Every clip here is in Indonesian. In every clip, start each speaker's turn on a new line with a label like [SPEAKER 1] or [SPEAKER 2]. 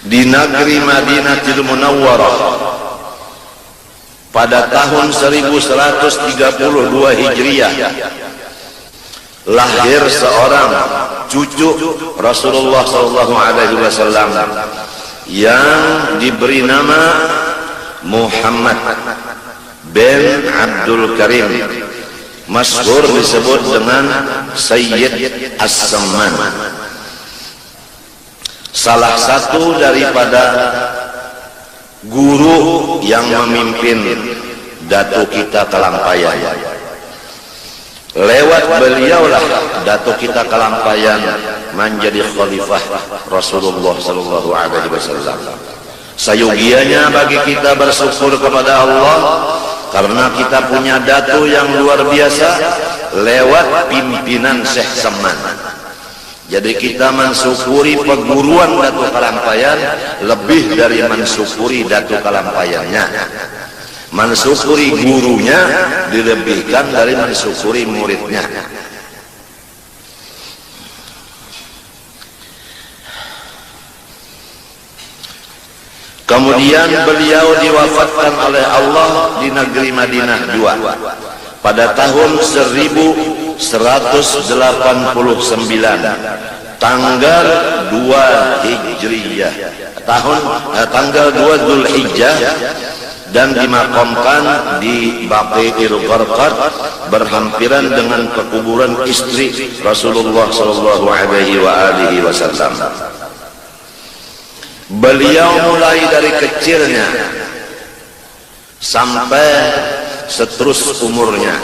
[SPEAKER 1] di negeri Madinatul Munawwarah pada tahun 1132 Hijriah lahir seorang cucu Rasulullah SAW yang diberi nama Muhammad bin Abdul Karim, masyhur disebut dengan Sayyid As-Samman, salah satu daripada guru yang memimpin Datuk kita Kalampayan. Lewat beliaulah Datuk kita Kalampayan menjadi khalifah Rasulullah sallallahu alaihi wasallam. Sayogianya bagi kita bersyukur kepada Allah karena kita punya datu yang luar biasa lewat pimpinan Syekh Samman. Jadi kita mensyukuri perguruan Datuk Kalampayan lebih dari mensyukuri Datuk Kalampayannya. Mensyukuri gurunya dilebihkan dari mensyukuri muridnya. Kemudian beliau diwafatkan oleh Allah di negeri Madinah II pada tahun 1189, tanggal 2 Hijriyah, tanggal 2 Dzulhijjah, dan dimakamkan di Baqi'il Gharqad berhampiran dengan pekuburan istri Rasulullah sallallahu alaihi wasallam. Beliau mulai dari kecilnya sampai seterus umurnya,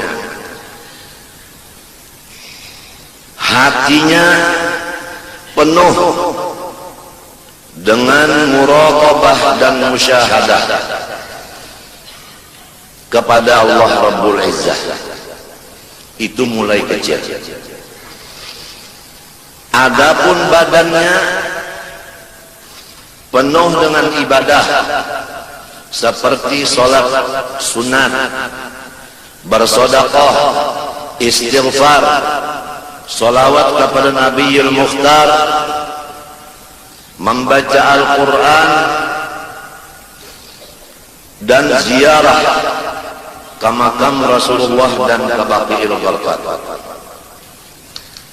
[SPEAKER 1] hatinya penuh dengan muraqabah dan musyahadah kepada Allah Rabbul Izzah. Itu mulai kecil. Adapun badannya penuh dengan ibadah seperti sholat sunat, bersedekah, istighfar, sholawat kepada Nabiyul Mukhtar, membaca Al-Quran, dan ziarah ke makam Rasulullah dan ke Baqi'il Gharqad.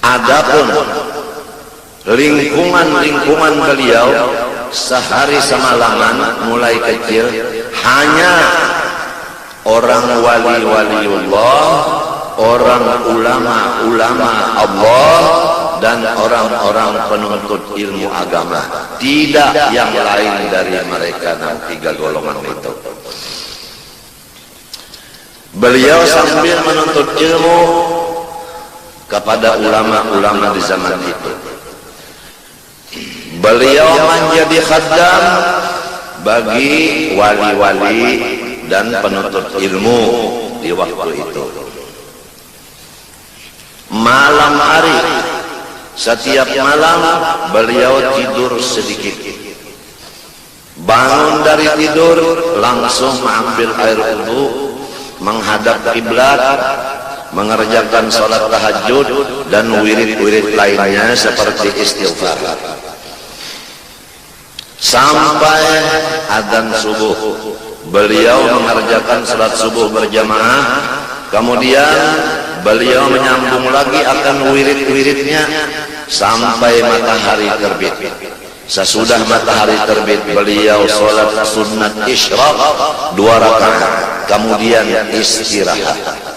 [SPEAKER 1] Adapun lingkungan beliau sehari semalaman mulai kecil hanya orang wali-waliullah, orang ulama-ulama Allah, dan orang-orang penuntut ilmu agama, tidak yang lain dari mereka. Tiga golongan itu beliau sambil menuntut ilmu kepada ulama-ulama di zaman itu. Beliau menjadi khaddam bagi wali-wali dan penuntut ilmu di waktu itu. Malam hari, setiap malam beliau tidur sedikit. Bangun dari tidur langsung mengambil air wudu, menghadap kiblat, mengerjakan salat tahajud dan wirid-wirid lainnya seperti istighfar. Sampai adzan subuh beliau mengerjakan salat subuh berjamaah. Kemudian beliau menyambung lagi akan wirid-wiridnya sampai matahari terbit. Sesudah matahari terbit beliau salat sunat isyraq 2 rakaat, kemudian istirahat.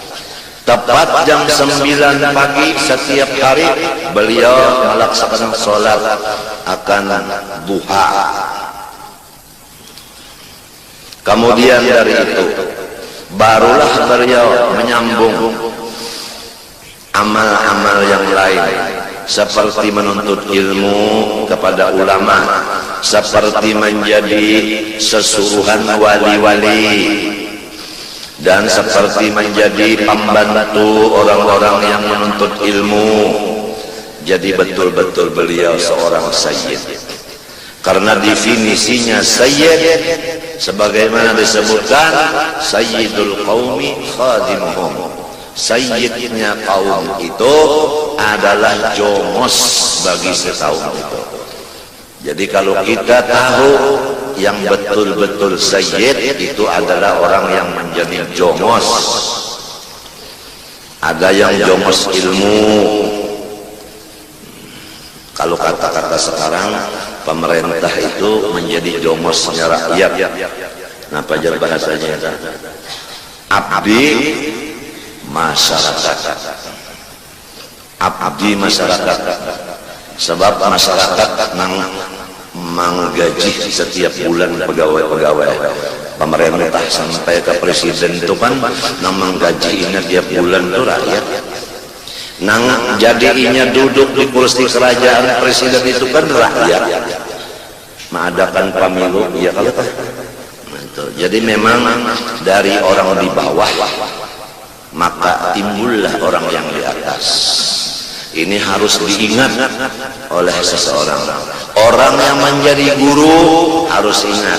[SPEAKER 1] Tepat jam 9 pagi setiap hari beliau melaksanakan sholat akan duha. Kemudian dari itu barulah beliau menyambung amal-amal yang lain seperti menuntut ilmu kepada ulama, seperti menjadi sesuruhan wali-wali, dan seperti menjadi pembantu orang-orang yang menuntut ilmu. Jadi betul-betul beliau seorang sayyid. Karena definisinya sayyid sebagaimana disebutkan, sayyidul qaumi khadimuhum. Sayyidnya kaum itu adalah jomos bagi sekaum itu. Jadi kalau kita tahu yang betul-betul sayyid itu adalah orang yang menjadi jomos. Ada yang jomos ilmu. Kalau kata-kata sekarang, pemerintah itu menjadi jomosnya rakyat. Nah, pelajar bahasanya itu abdi masyarakat. Abdi masyarakat. Sebab masyarakat menggaji setiap bulan pegawai-pegawai pemerintah sampai ke presiden itu kan menggajinya tiap bulan itu rakyat. Jadinya duduk di kursi kerajaan presiden itu kan rakyat. Mengadakan pemilu, ya kalau jadi memang dari orang di bawah maka timbullah orang yang di atas. Ini harus diingat oleh seseorang. Orang yang menjadi guru harus ingat,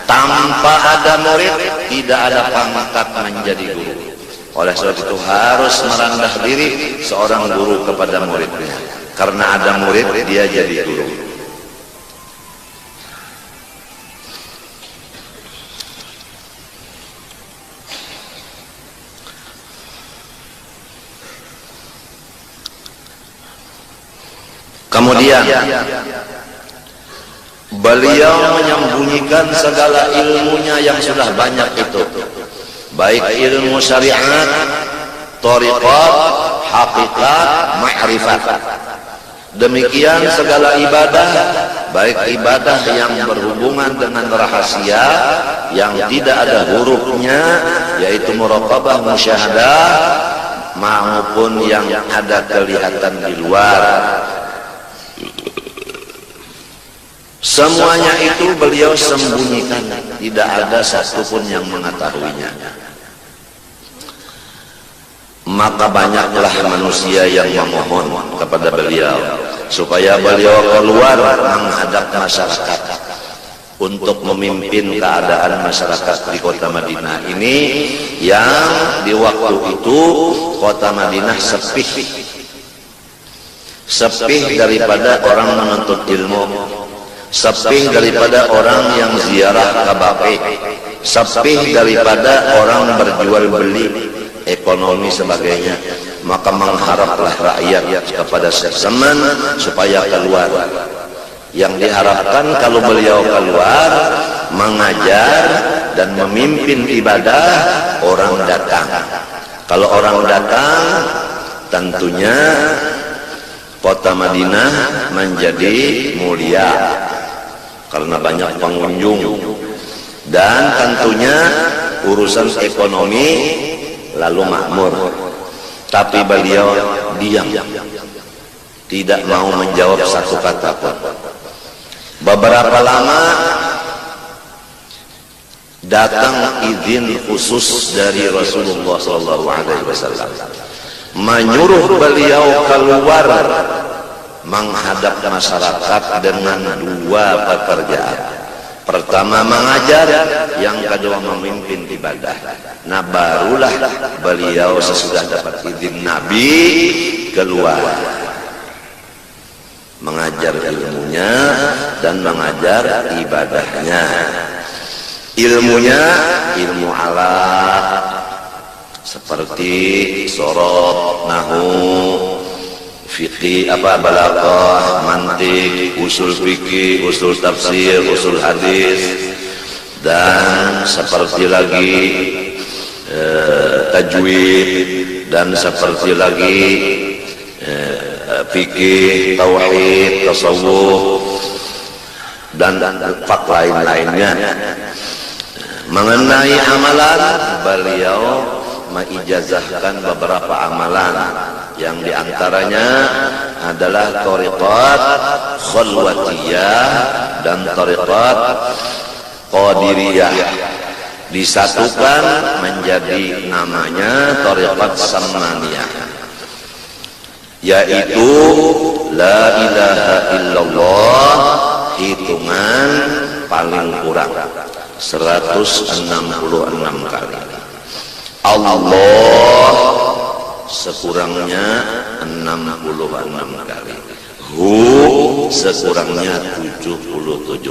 [SPEAKER 1] tanpa ada murid tidak ada pangkat menjadi guru. Oleh sebab itu harus merendah diri seorang guru kepada muridnya. Karena ada murid dia jadi guru. Kemudian beliau menyembunyikan segala ilmunya yang sudah banyak itu, baik ilmu syariat, thariqat, hakikat, ma'rifat. Demikian segala ibadah, baik ibadah yang berhubungan dengan rahasia yang tidak ada hurufnya, yaitu muraqabah, musyahadah, maupun yang ada kelihatan di luar. Semuanya itu beliau sembunyikan, tidak ada satupun yang mengetahuinya. Maka banyaklah manusia yang memohon kepada beliau supaya beliau keluar menghadap masyarakat untuk memimpin keadaan masyarakat di kota Madinah ini, yang di waktu itu kota Madinah sepi daripada orang menuntut ilmu, sepi daripada orang yang ziarah ke Baqi, sepi daripada orang berjual beli, ekonomi sebagainya. Maka mengharaplah rakyat kepada Syekh Zaman supaya keluar. Yang diharapkan kalau beliau keluar mengajar dan memimpin ibadah, orang datang. Kalau orang datang, tentunya kota Madinah menjadi mulia karena banyak pengunjung, dan tentunya urusan ekonomi lalu makmur. Tapi beliau diam, tidak mau menjawab satu kata pun. Beberapa lama datang izin khusus dari Rasulullah SAW menyuruh beliau keluar menghadap masyarakat dengan dua pekerjaan. Pertama mengajar, yang kedua memimpin ibadah. Nah, barulah beliau sesudah dapat izin Nabi keluar mengajar ilmunya dan mengajar ibadahnya. Ilmunya ilmu alat seperti sorot, nahu, fikih, balaghah, mantik, usul fikih, usul tafsir, usul hadis, dan seperti lagi tajwid, dan seperti lagi fikih, tauhid, tasawuf, dan fak lain-lainnya. Mengenai amalan, beliau mengijazahkan beberapa amalan, yang diantaranya adalah thariqat khalwatiyah dan thariqat qadiriyah, disatukan menjadi namanya thariqat sammaniyah, yaitu la ilaha illallah hitungan paling kurang 166 kali, Allah sekurangnya 66 kali, Hu sekurangnya 77.